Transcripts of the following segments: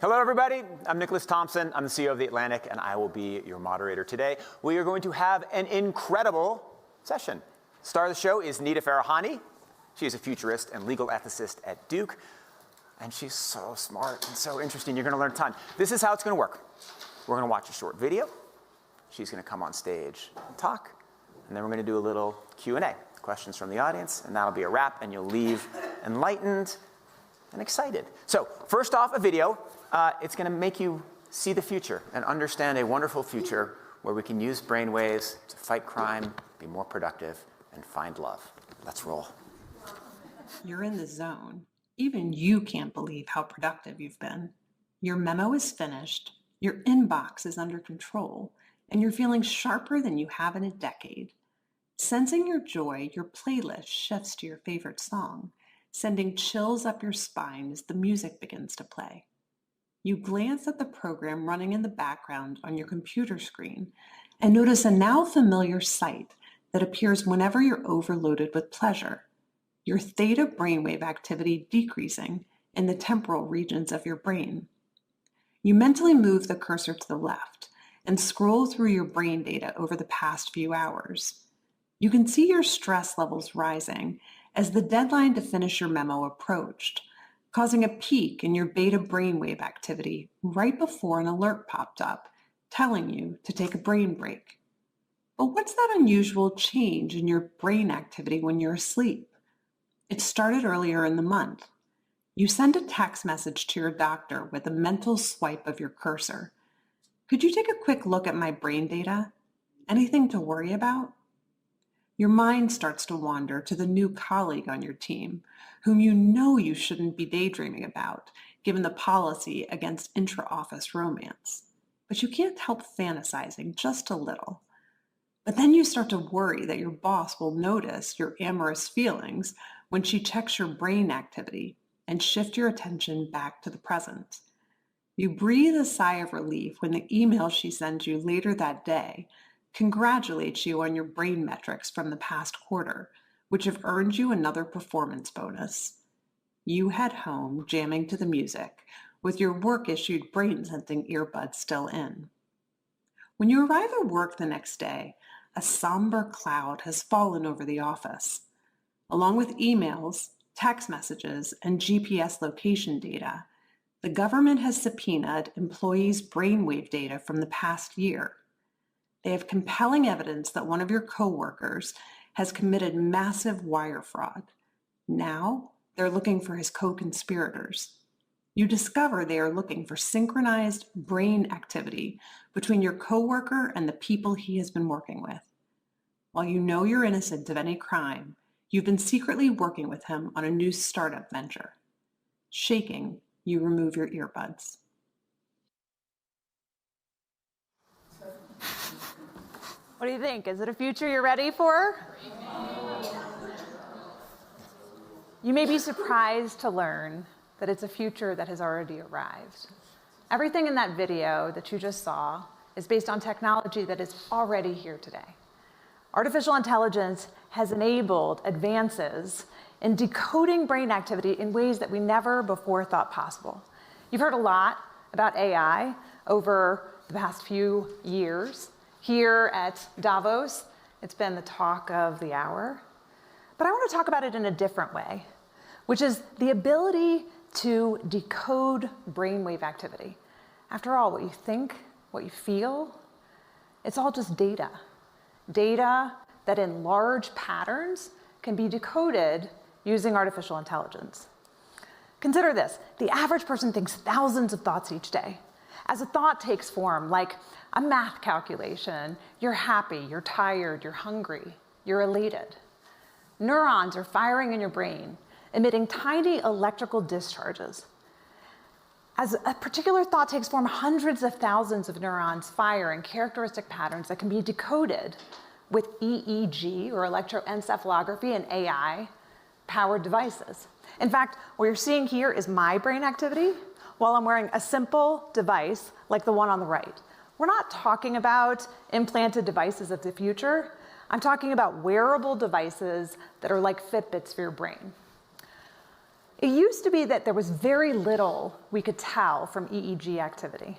Hello, everybody. I'm Nicholas Thompson. I'm the CEO of The Atlantic, and I will be your moderator today. We are going to have an incredible session. Star of the show is Nita Farahany. She is a futurist and legal ethicist at Duke, and she's so smart and so interesting. You're going to learn a ton. This is how it's going to work. We're going to watch a short video. She's going to come on stage and talk, and then we're going to do a little Q&A, questions from the audience, and that'll be a wrap, and you'll leave enlightened and excited. So first off, a video. It's going to make you see the future and understand a wonderful future where we can use brainwaves to fight crime, be more productive, and find love. Let's roll. You're in the zone. Even you can't believe how productive you've been. Your memo is finished, your inbox is under control, and you're feeling sharper than you have in a decade. Sensing your joy, your playlist shifts to your favorite song, sending chills up your spine as the music begins to play. You glance at the program running in the background on your computer screen and notice a now familiar sight that appears whenever you're overloaded with pleasure, your theta brainwave activity decreasing in the temporal regions of your brain. You mentally move the cursor to the left and scroll through your brain data over the past few hours. You can see your stress levels rising as the deadline to finish your memo approached, causing a peak in your beta brainwave activity right before an alert popped up, telling you to take a brain break. But what's that unusual change in your brain activity when you're asleep? It started earlier in the month. You send a text message to your doctor with a mental swipe of your cursor. Could you take a quick look at my brain data? Anything to worry about? Your mind starts to wander to the new colleague on your team, whom you know you shouldn't be daydreaming about, given the policy against intra-office romance. But you can't help fantasizing just a little. But then you start to worry that your boss will notice your amorous feelings when she checks your brain activity and shift your attention back to the present. You breathe a sigh of relief when the email she sends you later that day congratulates you on your brain metrics from the past quarter, which have earned you another performance bonus. You head home jamming to the music, with your work-issued brain-sensing earbuds still in. When you arrive at work the next day, a somber cloud has fallen over the office. Along with emails, text messages, and GPS location data, the government has subpoenaed employees' brainwave data from the past year. They have compelling evidence that one of your coworkers has committed massive wire fraud. Now, they're looking for his co-conspirators. You discover they are looking for synchronized brain activity between your coworker and the people he has been working with. While you know you're innocent of any crime, you've been secretly working with him on a new startup venture. Shaking, you remove your earbuds. What do you think? Is it a future you're ready for? You may be surprised to learn that it's a future that has already arrived. Everything in that video that you just saw is based on technology that is already here today. Artificial intelligence has enabled advances in decoding brain activity in ways that we never before thought possible. You've heard a lot about AI over the past few years. Here at Davos, it's been the talk of the hour. But I want to talk about it in a different way, which is the ability to decode brainwave activity. After all, what you think, what you feel, it's all just data. Data that in large patterns can be decoded using artificial intelligence. Consider this. The average person thinks thousands of thoughts each day. As a thought takes form, like a math calculation, you're happy, you're tired, you're hungry, you're elated. Neurons are firing in your brain, emitting tiny electrical discharges. As a particular thought takes form, hundreds of thousands of neurons fire in characteristic patterns that can be decoded with EEG, or electroencephalography, and AI-powered devices. In fact, what you're seeing here is my brain activity while I'm wearing a simple device like the one on the right. We're not talking about implanted devices of the future. I'm talking about wearable devices that are like Fitbits for your brain. It used to be that there was very little we could tell from EEG activity.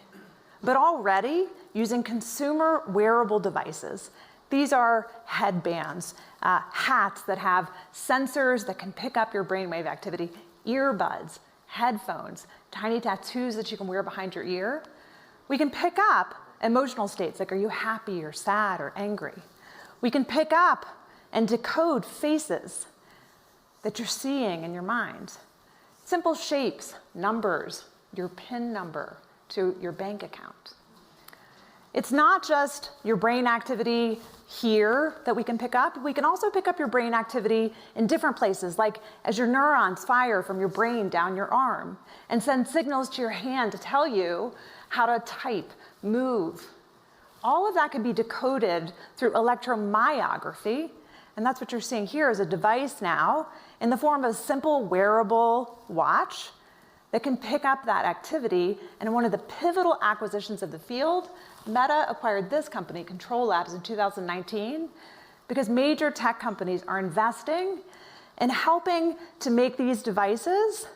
But already, using consumer wearable devices, these are headbands, hats that have sensors that can pick up your brainwave activity, earbuds, headphones, tiny tattoos that you can wear behind your ear. We can pick up emotional states like, are you happy or sad or angry? We can pick up and decode faces that you're seeing in your mind. Simple shapes, numbers, your PIN number to your bank account. It's not just your brain activity here that we can pick up. We can also pick up your brain activity in different places, like as your neurons fire from your brain down your arm and send signals to your hand to tell you how to type, move. All of that can be decoded through electromyography, and that's what you're seeing here is a device now in the form of a simple wearable watch that can pick up that activity. And in one of the pivotal acquisitions of the field, Meta acquired this company, Control Labs, in 2019, because major tech companies are investing in helping to make these devices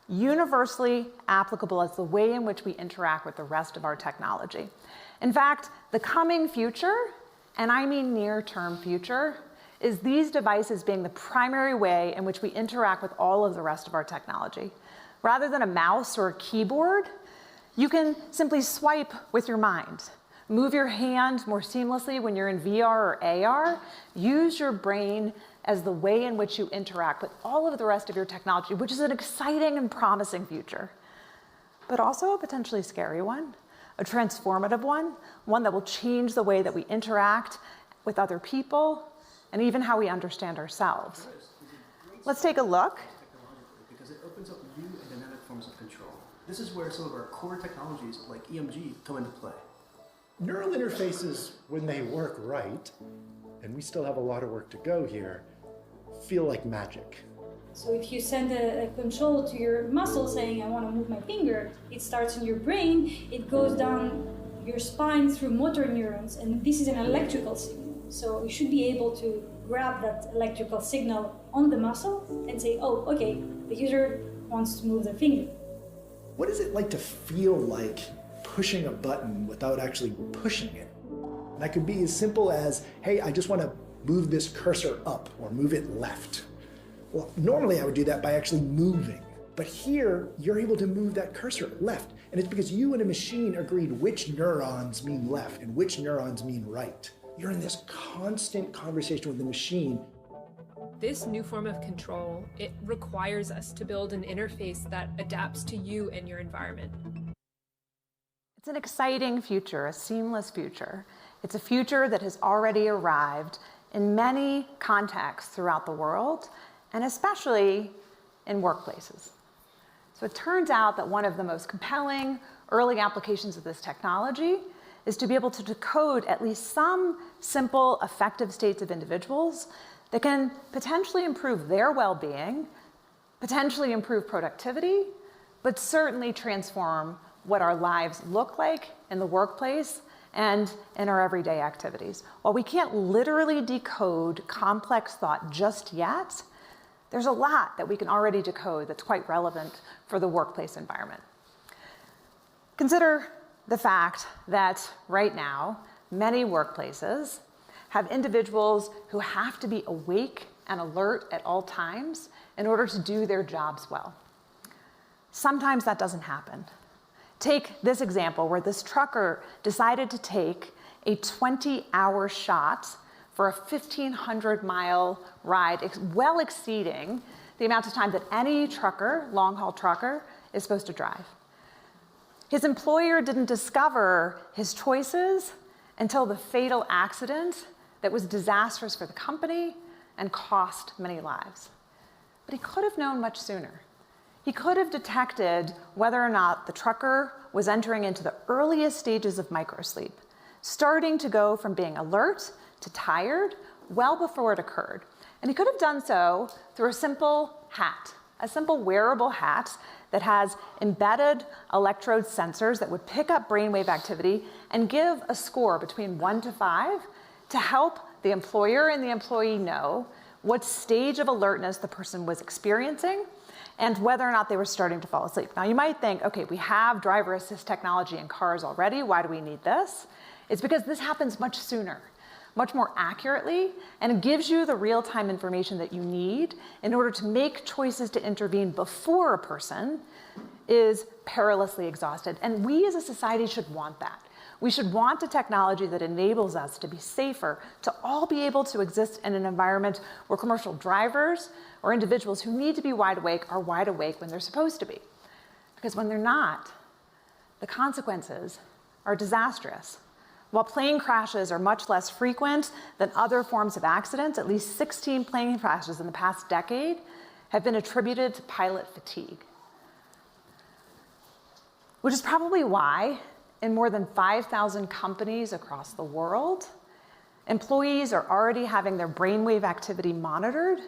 universally applicable as the way in which we interact with the rest of our technology. In fact, the coming future, and I mean near-term future, is these devices being the primary way in which we interact with all of the rest of our technology. Rather than a mouse or a keyboard, you can simply swipe with your mind, move your hand more seamlessly when you're in VR or AR, use your brain as the way in which you interact with all of the rest of your technology, which is an exciting and promising future, but also a potentially scary one, a transformative one, one that will change the way that we interact with other people and even how we understand ourselves. Let's take a look. Because it opens up new and dynamic forms of control. This is where some of our core technologies like EMG come into play. Neural interfaces, when they work right, and we still have a lot of work to go here, feel like magic. So if you send a control to your muscle saying, I want to move my finger, it starts in your brain, it goes down your spine through motor neurons, and this is an electrical signal. So you should be able to grab that electrical signal on the muscle and say, oh, okay, the user wants to move their finger. What is it like to feel like pushing a button without actually pushing it? That could be as simple as, hey, I just want to move this cursor up or move it left. Well, normally I would do that by actually moving. But here, you're able to move that cursor left. And it's because you and a machine agreed which neurons mean left and which neurons mean right. You're in this constant conversation with the machine. This new form of control, it requires us to build an interface that adapts to you and your environment. It's an exciting future, a seamless future. It's a future that has already arrived in many contexts throughout the world, and especially in workplaces. So it turns out that one of the most compelling early applications of this technology is to be able to decode at least some simple, effective states of individuals that can potentially improve their well-being, potentially improve productivity, but certainly transform what our lives look like in the workplace and in our everyday activities. While we can't literally decode complex thought just yet, there's a lot that we can already decode that's quite relevant for the workplace environment. Consider the fact that right now, many workplaces have individuals who have to be awake and alert at all times in order to do their jobs well. Sometimes that doesn't happen. Take this example where this trucker decided to take a 20-hour shot for a 1,500-mile ride, well exceeding the amount of time that any trucker, long-haul trucker, is supposed to drive. His employer didn't discover his choices until the fatal accident that was disastrous for the company and cost many lives. But he could have known much sooner. He could have detected whether or not the trucker was entering into the earliest stages of microsleep, starting to go from being alert to tired well before it occurred. And he could have done so through a simple hat, a simple wearable hat that has embedded electrode sensors that would pick up brainwave activity and give a score between 1 to 5 to help the employer and the employee know what stage of alertness the person was experiencing and whether or not they were starting to fall asleep. Now you might think, okay, we have driver assist technology in cars already, why do we need this? It's because this happens much sooner, much more accurately, and it gives you the real-time information that you need in order to make choices to intervene before a person is perilously exhausted. And we as a society should want that. We should want a technology that enables us to be safer, to all be able to exist in an environment where commercial drivers or individuals who need to be wide awake are wide awake when they're supposed to be. Because when they're not, the consequences are disastrous. While plane crashes are much less frequent than other forms of accidents, at least 16 plane crashes in the past decade have been attributed to pilot fatigue. Which is probably why, in more than 5,000 companies across the world, employees are already having their brainwave activity monitored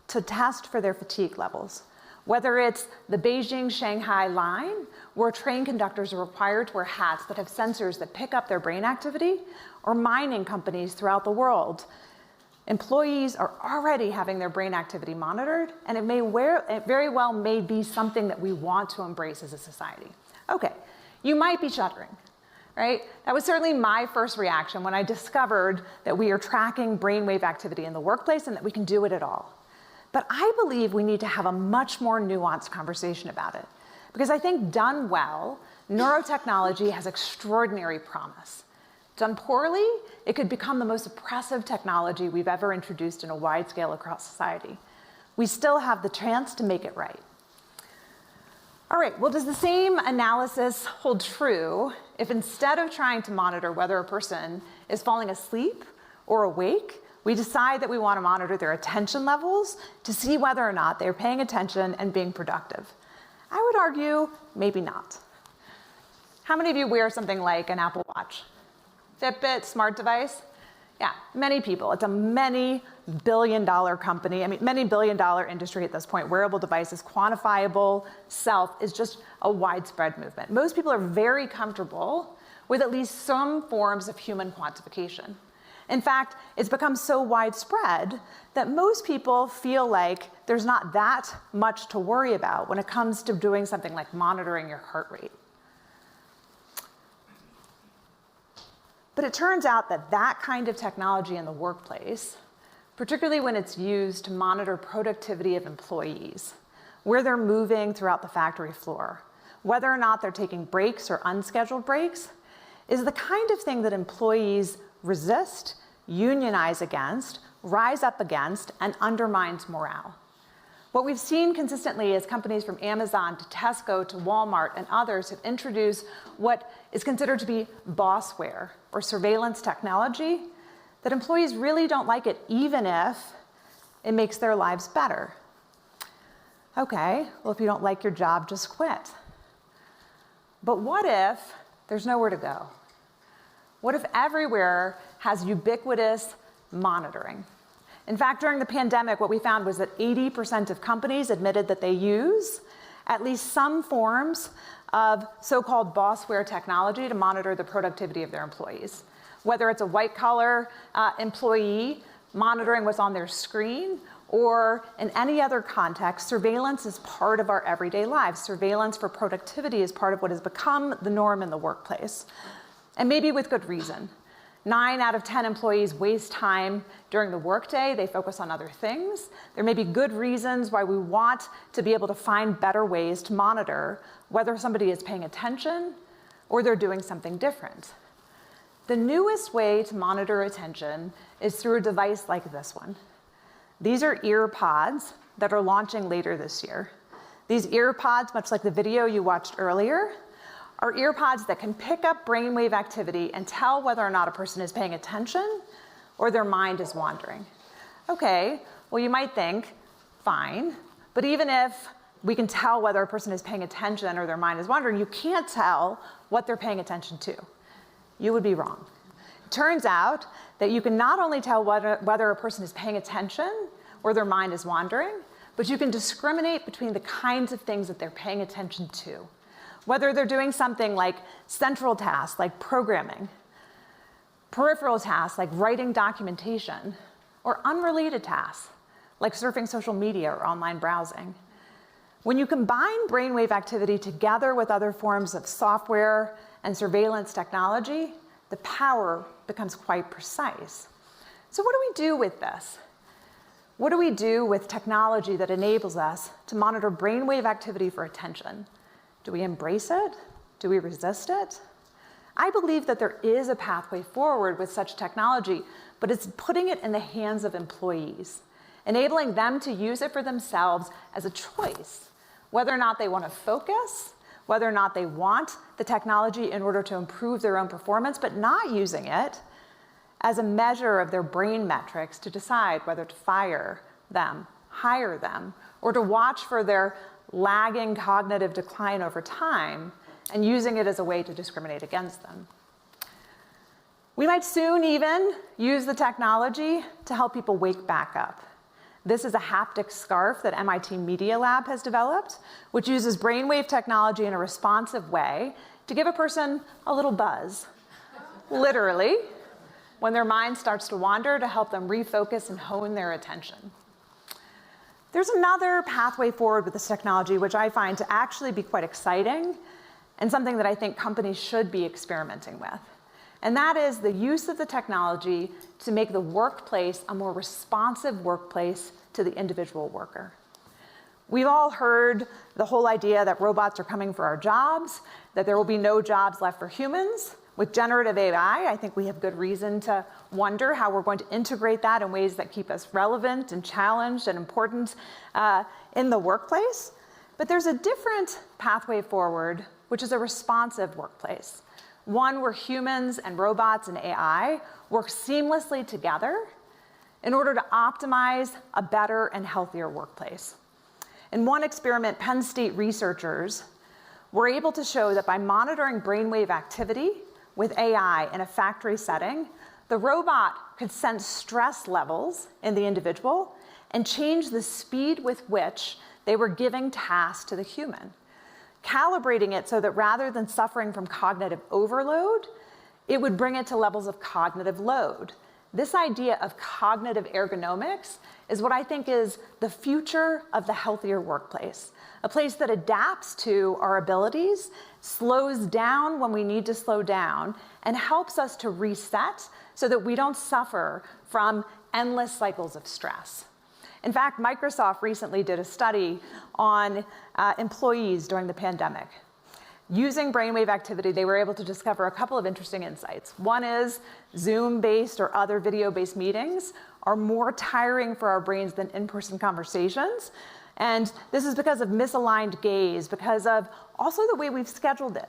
to test for their fatigue levels. Whether it's the Beijing-Shanghai line, where train conductors are required to wear hats that have sensors that pick up their brain activity, or mining companies throughout the world, employees are already having their brain activity monitored, and it very well may be something that we want to embrace as a society. Okay, you might be shuddering, right? That was certainly my first reaction when I discovered that we are tracking brainwave activity in the workplace and that we can do it at all. But I believe we need to have a much more nuanced conversation about it. Because I think done well, neurotechnology has extraordinary promise. Done poorly, it could become the most oppressive technology we've ever introduced in a wide scale across society. We still have the chance to make it right. All right, well, does the same analysis hold true if instead of trying to monitor whether a person is falling asleep or awake, we decide that we want to monitor their attention levels to see whether or not they're paying attention and being productive? I would argue maybe not. How many of you wear something like an Apple Watch? Fitbit, smart device? Yeah, many people. It's a many billion-dollar company. I mean, many billion-dollar industry at this point. Wearable devices, quantifiable self is just a widespread movement. Most people are very comfortable with at least some forms of human quantification. In fact, it's become so widespread that most people feel like there's not that much to worry about when it comes to doing something like monitoring your heart rate. But it turns out that that kind of technology in the workplace, particularly when it's used to monitor productivity of employees, where they're moving throughout the factory floor, whether or not they're taking breaks or unscheduled breaks, is the kind of thing that employees resist, unionize against, rise up against, and undermines morale. What we've seen consistently is companies from Amazon to Tesco to Walmart and others have introduced what is considered to be bossware or surveillance technology that employees really don't like it, even if it makes their lives better. Okay, well, if you don't like your job, just quit. But what if there's nowhere to go? What if everywhere has ubiquitous monitoring? In fact, during the pandemic, what we found was that 80% of companies admitted that they use at least some forms of so-called bossware technology to monitor the productivity of their employees. Whether it's a white-collar employee monitoring what's on their screen, or in any other context, surveillance is part of our everyday lives. Surveillance for productivity is part of what has become the norm in the workplace. And maybe with good reason. 9 out of 10 employees waste time during the workday. They focus on other things. There may be good reasons why we want to be able to find better ways to monitor whether somebody is paying attention or they're doing something different. The newest way to monitor attention is through a device like this one. These are ear pods that are launching later this year. These ear pods, much like the video you watched earlier, are ear pods that can pick up brainwave activity and tell whether or not a person is paying attention or their mind is wandering. Okay, well, you might think, fine, but even if we can tell whether a person is paying attention or their mind is wandering, you can't tell what they're paying attention to. You would be wrong. It turns out that you can not only tell whether a person is paying attention or their mind is wandering, but you can discriminate between the kinds of things that they're paying attention to. Whether they're doing something like central tasks, like programming, peripheral tasks, like writing documentation, or unrelated tasks, like surfing social media or online browsing. When you combine brainwave activity together with other forms of software and surveillance technology, the power becomes quite precise. So what do we do with this? What do we do with technology that enables us to monitor brainwave activity for attention? Do we embrace it? Do we resist it? I believe that there is a pathway forward with such technology, but it's putting it in the hands of employees, enabling them to use it for themselves as a choice, whether or not they want to focus, whether or not they want the technology in order to improve their own performance, but not using it as a measure of their brain metrics to decide whether to fire them, hire them, or to watch for their lagging cognitive decline over time and using it as a way to discriminate against them. We might soon even use the technology to help people wake back up. This is a haptic scarf that MIT Media Lab has developed, which uses brainwave technology in a responsive way to give a person a little buzz, literally, when their mind starts to wander, to help them refocus and hone their attention. There's another pathway forward with this technology which I find to actually be quite exciting and something that I think companies should be experimenting with. And that is the use of the technology to make the workplace a more responsive workplace to the individual worker. We've all heard the whole idea that robots are coming for our jobs, that there will be no jobs left for humans. With generative AI, I think we have good reason to wonder how we're going to integrate that in ways that keep us relevant and challenged and important in the workplace. But there's a different pathway forward, which is a responsive workplace. One where humans and robots and AI work seamlessly together in order to optimize a better and healthier workplace. In one experiment, Penn State researchers were able to show that by monitoring brainwave activity with AI in a factory setting, the robot could sense stress levels in the individual and change the speed with which they were giving tasks to the human, calibrating it so that rather than suffering from cognitive overload, it would bring it to levels of cognitive load. This idea of cognitive ergonomics is what I think is the future of the healthier workplace, a place that adapts to our abilities, slows down when we need to slow down, and helps us to reset so that we don't suffer from endless cycles of stress. In fact, Microsoft recently did a study on employees during the pandemic. Using brainwave activity, they were able to discover a couple of interesting insights. One is Zoom-based or other video-based meetings are more tiring for our brains than in-person conversations. And this is because of misaligned gaze, because of also the way we've scheduled it.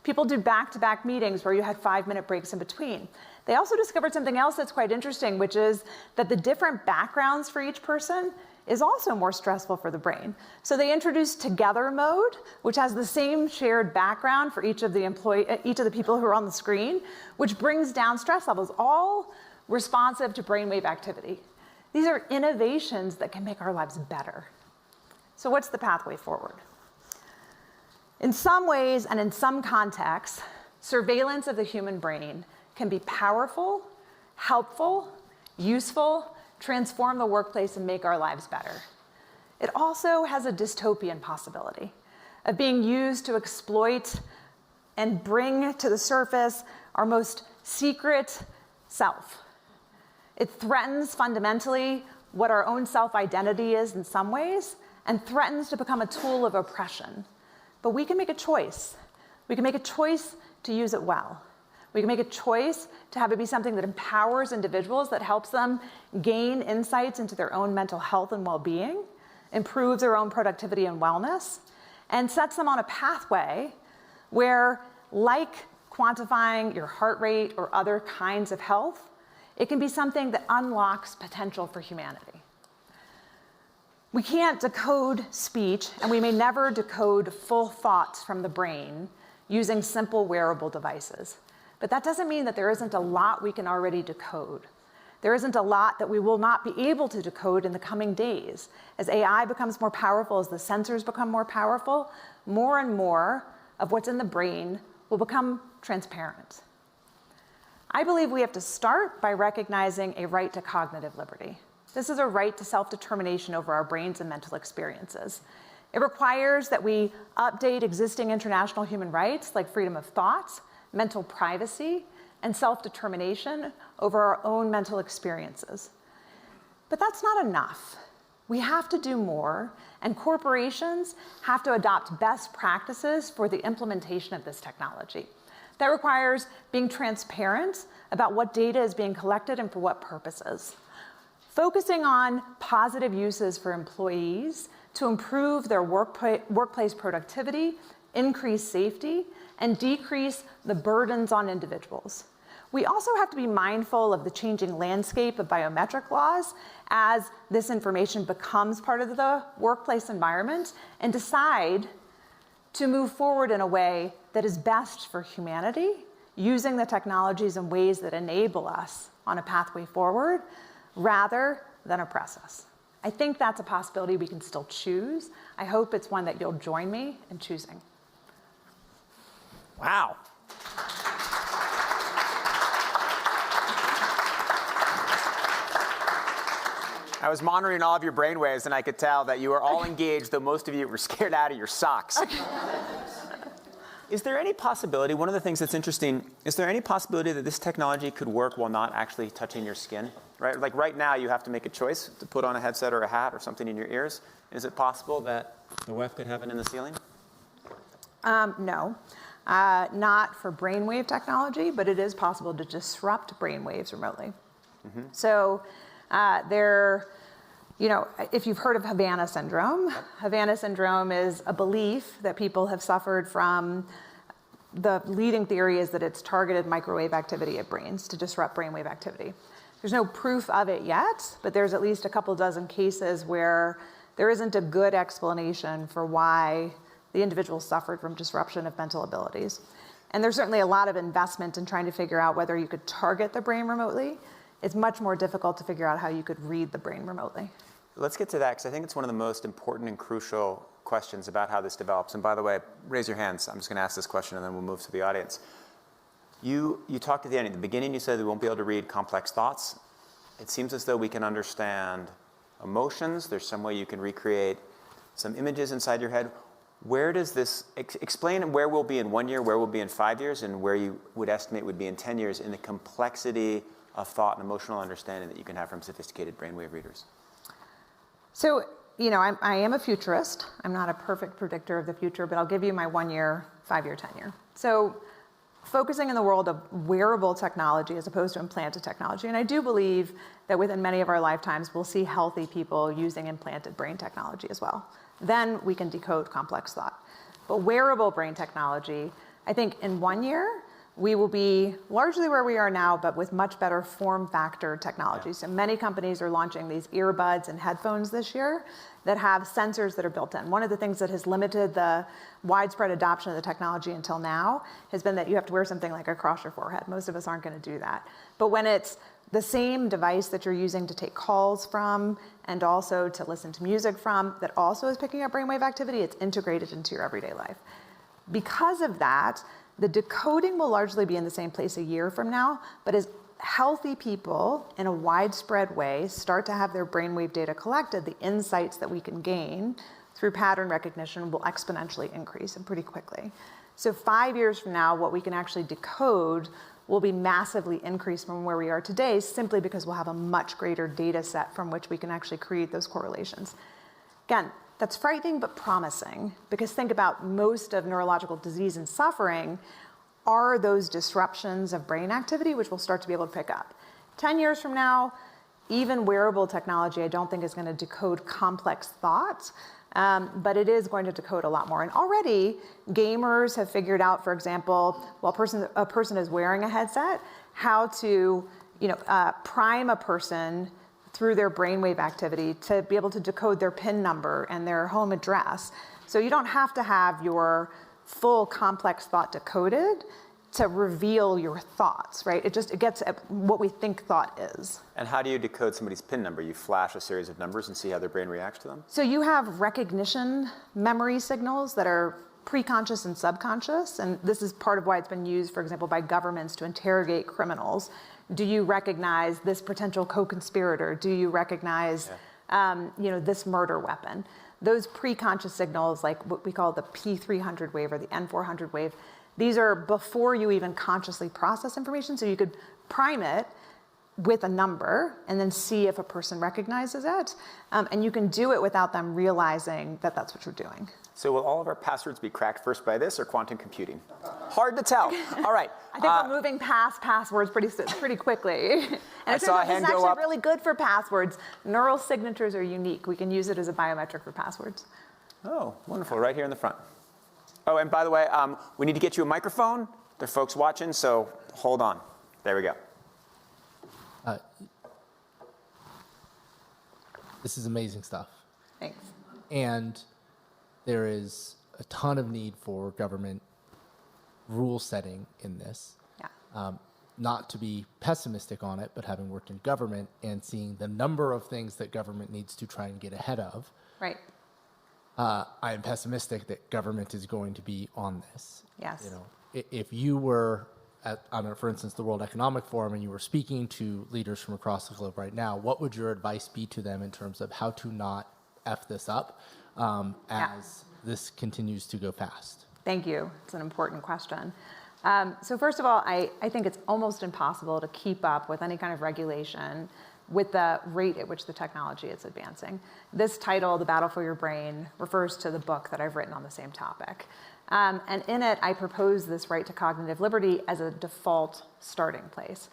People do back-to-back meetings where you had 5-minute breaks in between. They also discovered something else that's quite interesting, which is that the different backgrounds for each person is also more stressful for the brain. So they introduced together mode, which has the same shared background for each of the people who are on the screen, which brings down stress levels, all responsive to brainwave activity. These are innovations that can make our lives better. So what's the pathway forward? In some ways and in some contexts, surveillance of the human brain can be powerful, helpful, useful, transform the workplace and make our lives better. It also has a dystopian possibility of being used to exploit and bring to the surface our most secret self. It threatens fundamentally what our own self-identity is in some ways, and threatens to become a tool of oppression. But we can make a choice. We can make a choice to use it well. We can make a choice to have it be something that empowers individuals, that helps them gain insights into their own mental health and well-being, improves their own productivity and wellness, and sets them on a pathway where, like quantifying your heart rate or other kinds of health, it can be something that unlocks potential for humanity. We can't decode speech, and we may never decode full thoughts from the brain using simple wearable devices. But that doesn't mean that there isn't a lot we can already decode. There isn't a lot that we will not be able to decode in the coming days. As AI becomes more powerful, as the sensors become more powerful, more and more of what's in the brain will become transparent. I believe we have to start by recognizing a right to cognitive liberty. This is a right to self-determination over our brains and mental experiences. It requires that we update existing international human rights like freedom of thought, mental privacy, and self-determination over our own mental experiences. But that's not enough. We have to do more, and corporations have to adopt best practices for the implementation of this technology. That requires being transparent about what data is being collected and for what purposes. Focusing on positive uses for employees to improve their workplace productivity, increase safety, and decrease the burdens on individuals. We also have to be mindful of the changing landscape of biometric laws as this information becomes part of the workplace environment and decide to move forward in a way that is best for humanity, using the technologies in ways that enable us on a pathway forward rather than oppress us. I think that's a possibility we can still choose. I hope it's one that you'll join me in choosing. Wow. I was monitoring all of your brainwaves, and I could tell that you were all engaged, though most of you were scared out of your socks. Is there any possibility, one of the things that's interesting, is there any possibility that this technology could work while not actually touching your skin? Right? Like right now, you have to make a choice to put on a headset or a hat or something in your ears. Is it possible that the WEF could have it in the ceiling? No, not for brainwave technology, but it is possible to disrupt brainwaves remotely. Mm-hmm. So if you've heard of Havana syndrome, Havana syndrome is a belief that people have suffered from. The leading theory is that it's targeted microwave activity at brains to disrupt brainwave activity. There's no proof of it yet, but there's at least a couple dozen cases where there isn't a good explanation for why the individual suffered from disruption of mental abilities. And there's certainly a lot of investment in trying to figure out whether you could target the brain remotely. It's much more difficult to figure out how you could read the brain remotely. Let's get to that, because I think it's one of the most important and crucial questions about how this develops. And by the way, raise your hands. I'm just going to ask this question, and then we'll move to the audience. You talked at the end. At the beginning, you said we won't be able to read complex thoughts. It seems as though we can understand emotions. There's some way you can recreate some images inside your head. Where does this, explain where we'll be in 1 year, where we'll be in 5 years, and where you would estimate would be in 10 years in the complexity of thought and emotional understanding that you can have from sophisticated brainwave readers? So, I am a futurist. I'm not a perfect predictor of the future, but I'll give you my 1 year, 5 year, 10 year. So focusing in the world of wearable technology as opposed to implanted technology. And I do believe that within many of our lifetimes, we'll see healthy people using implanted brain technology as well. Then we can decode complex thought. But wearable brain technology, I think in 1 year, we will be largely where we are now, but with much better form factor technology. So many companies are launching these earbuds and headphones this year that have sensors that are built in. One of the things that has limited the widespread adoption of the technology until now has been that you have to wear something like across your forehead. Most of us aren't going to do that. But when it's the same device that you're using to take calls from and also to listen to music from that also is picking up brainwave activity, it's integrated into your everyday life. Because of that, the decoding will largely be in the same place a year from now, but as healthy people in a widespread way start to have their brainwave data collected, the insights that we can gain through pattern recognition will exponentially increase and pretty quickly. So 5 years from now, what we can actually decode will be massively increased from where we are today, simply because we'll have a much greater data set from which we can actually create those correlations. Again, that's frightening but promising, because think about most of neurological disease and suffering are those disruptions of brain activity, which we'll start to be able to pick up. 10 years from now, even wearable technology, I don't think is going to decode complex thoughts, but it is going to decode a lot more. And already, gamers have figured out, for example, while a person is wearing a headset, how to prime a person through their brainwave activity to be able to decode their PIN number and their home address. So you don't have to have your full complex thought decoded to reveal your thoughts, right? It gets at what we think thought is. And how do you decode somebody's PIN number? You flash a series of numbers and see how their brain reacts to them? So you have recognition memory signals that are preconscious and subconscious, and this is part of why it's been used, for example, by governments to interrogate criminals. Do you recognize this potential co-conspirator? Do you recognize this murder weapon? those pre-conscious signals, like what we call the P300 wave or the N400 wave, these are before you even consciously process information, so you could prime it with a number and then see if a person recognizes it. And you can do it without them realizing that that's what you're doing. So will all of our passwords be cracked first by this or quantum computing? Hard to tell. All right. I think we're moving past passwords pretty quickly. And it turns out this is actually really good for passwords. Neural signatures are unique. We can use it as a biometric for passwords. Oh, wonderful. Right here in the front. Oh, and by the way, we need to get you a microphone. There are folks watching, so hold on. There we go. This is amazing stuff. Thanks. And there is a ton of need for government rule setting in this. Yeah. Not to be pessimistic on it, but having worked in government and seeing the number of things that government needs to try and get ahead of, Right. I am pessimistic that government is going to be on this. Yes. You know, if you were at, for instance, the World Economic Forum, and you were speaking to leaders from across the globe right now, what would your advice be to them in terms of how to not F this up as this continues to go fast? Thank you. It's an important question. So first of all, I think it's almost impossible to keep up with any kind of regulation with the rate at which the technology is advancing. This title, The Battle for Your Brain, refers to the book that I've written on the same topic. And in it, I propose this right to cognitive liberty as a default starting place.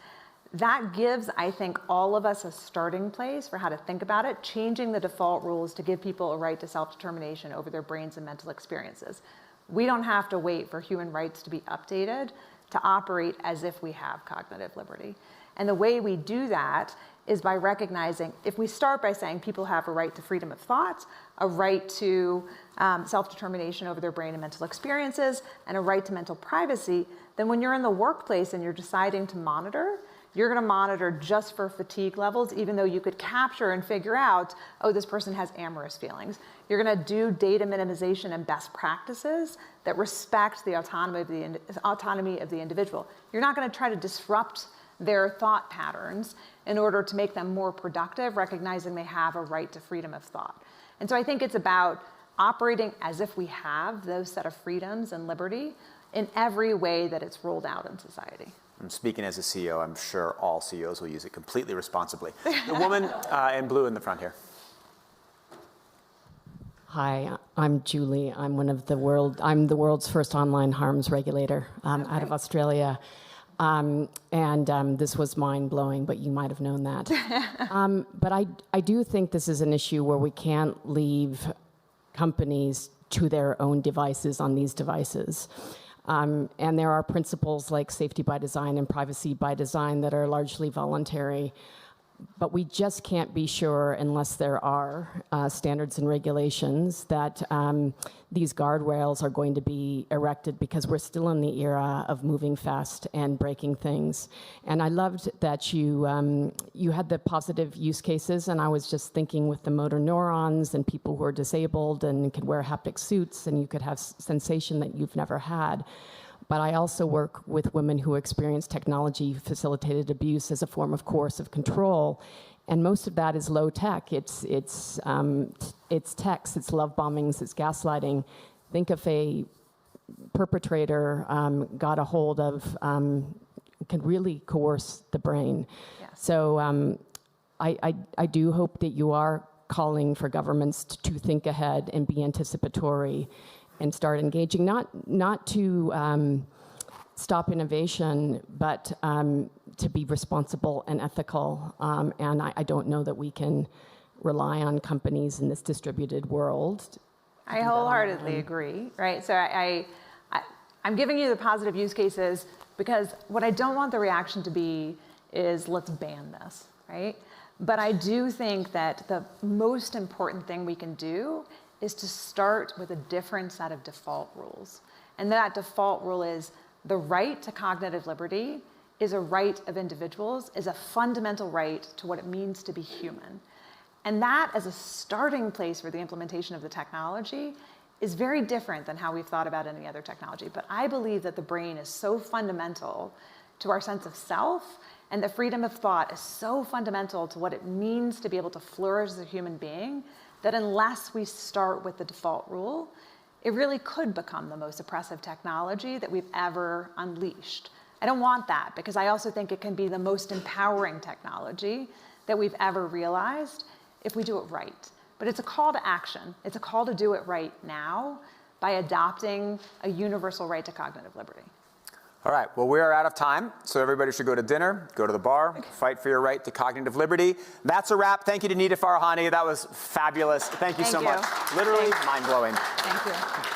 That gives, I think, all of us a starting place for how to think about it, changing the default rules to give people a right to self-determination over their brains and mental experiences. We don't have to wait for human rights to be updated to operate as if we have cognitive liberty. And the way we do that is by recognizing, if we start by saying people have a right to freedom of thought, a right to self-determination over their brain and mental experiences, and a right to mental privacy, then when you're in the workplace and you're deciding to monitor, you're going to monitor just for fatigue levels, even though you could capture and figure out, oh, this person has amorous feelings. You're going to do data minimization and best practices that respect the autonomy of the individual. You're not going to try to disrupt their thought patterns in order to make them more productive, recognizing they have a right to freedom of thought. And so I think it's about operating as if we have those set of freedoms and liberty in every way that it's rolled out in society. I'm speaking as a CEO. I'm sure all CEOs will use it completely responsibly. The woman in blue in the front here. Hi, I'm Julie. I'm the world's first online harms regulator out of Australia. This was mind-blowing, but you might have known that. But I do think this is an issue where we can't leave companies to their own devices on these devices. And there are principles like safety by design and privacy by design that are largely voluntary. But we just can't be sure, unless there are standards and regulations, that these guardrails are going to be erected, because we're still in the era of moving fast and breaking things. And I loved that you had the positive use cases, and I was just thinking with the motor neurons and people who are disabled and can wear haptic suits, and you could have sensation that you've never had. But I also work with women who experience technology-facilitated abuse as a form of coercive control, and most of that is low tech. It's text, it's love bombings, it's gaslighting. Think if a perpetrator got a hold of, can really coerce the brain. Yes. So I do hope that you are calling for governments to think ahead and be anticipatory and start engaging, not to stop innovation, but to be responsible and ethical. And I don't know that we can rely on companies in this distributed world. I wholeheartedly agree, right? So I'm giving you the positive use cases because what I don't want the reaction to be is let's ban this, right? But I do think that the most important thing we can do is to start with a different set of default rules. And that default rule is the right to cognitive liberty is a right of individuals, is a fundamental right to what it means to be human. And that, as a starting place for the implementation of the technology, is very different than how we've thought about any other technology. But I believe that the brain is so fundamental to our sense of self, and the freedom of thought is so fundamental to what it means to be able to flourish as a human being, that unless we start with the default rule, it really could become the most oppressive technology that we've ever unleashed. I don't want that, because I also think it can be the most empowering technology that we've ever realized if we do it right. But it's a call to action. It's a call to do it right now by adopting a universal right to cognitive liberty. All right, well, we are out of time, so everybody should go to dinner, go to the bar, fight for your right to cognitive liberty. That's a wrap. Thank you to Nita Farahany. That was fabulous. Thank you so much. Literally mind-blowing. Thank you.